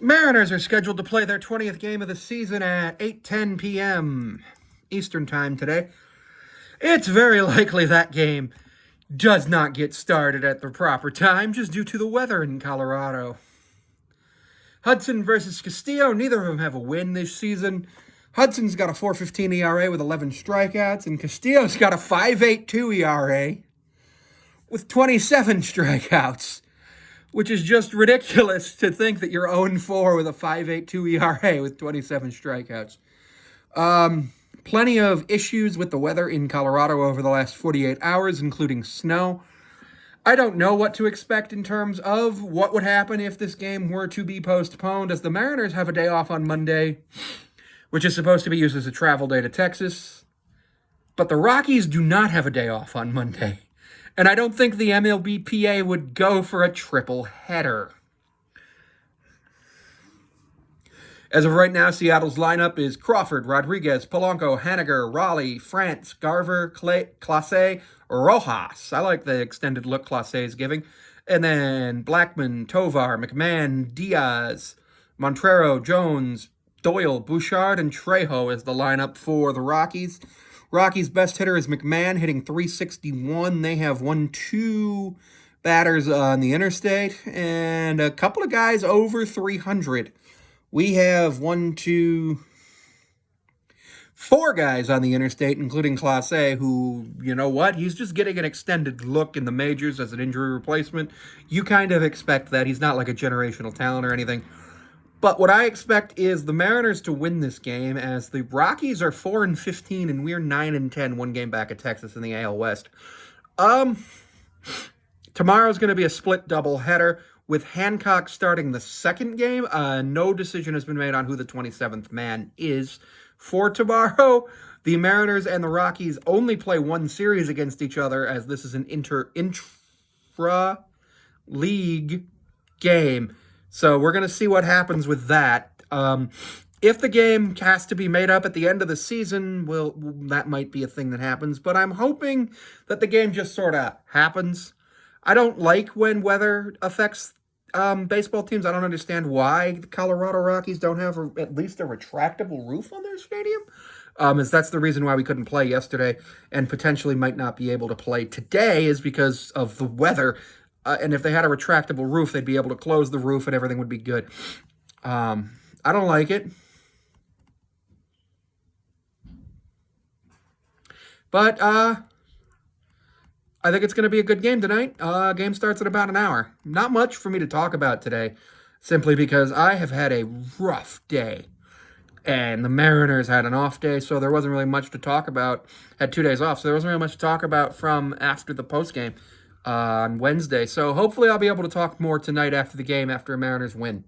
Mariners are scheduled to play their 20th game of the season at 8:10 p.m. Eastern Time today. It's very likely that game does not get started at the proper time just due to the weather in Colorado. Hudson versus Castillo, neither of them have a win this season. Hudson's got a 4.15 ERA with 11 strikeouts, and Castillo's got a 5.82 ERA with 27 strikeouts, which is just ridiculous to think that you're 0-4 with a 5.82 ERA with 27 strikeouts. Plenty of issues with the weather in Colorado over the last 48 hours, including snow. I don't know what to expect in terms of what would happen if this game were to be postponed, as the Mariners have a day off on Monday, which is supposed to be used as a travel day to Texas. But the Rockies do not have a day off on Monday. And I don't think the MLBPA would go for a triple header. As of right now, Seattle's lineup is Crawford, Rodriguez, Polanco, Haniger, Raleigh, France, Garver, Clase, Rojas. I like the extended look Clase is giving. And then Blackman, Tovar, McMahon, Diaz, Montrero, Jones, Doyle, Bouchard, and Trejo is the lineup for the Rockies. Rockies' best hitter is McMahon, hitting .361. They have 1-2 batters on the interstate and a couple of guys over 300. We have 4 guys on the interstate, including Clase, who, you know what, he's just getting an extended look in the majors as an injury replacement. You kind of expect that. He's not like a generational talent or anything. But what I expect is the Mariners to win this game, as the Rockies are 4-15 and we're 9-10, one game back at Texas in the AL West. Tomorrow's going to be a split doubleheader with Hancock starting the second game. No decision has been made on who the 27th man is for tomorrow. The Mariners and the Rockies only play one series against each other, as this is an intra-league game. So we're going to see what happens with that. If the game has to be made up at the end of the season, well, that might be a thing that happens. But I'm hoping that the game just sort of happens. I don't like when weather affects baseball teams. I don't understand why the Colorado Rockies don't have at least a retractable roof on their stadium. As that's the reason why we couldn't play yesterday and potentially might not be able to play today, is because of the weather. And if they had a retractable roof, they'd be able to close the roof and everything would be good. I don't like it. But I think it's going to be a good game tonight. Game starts in about an hour. Not much for me to talk about today, simply because I have had a rough day. And the Mariners had an off day, so there wasn't really much to talk about. Had 2 days off, so there wasn't really much to talk about from after the postgame on Wednesday. So hopefully I'll be able to talk more tonight after the game, after a Mariners win.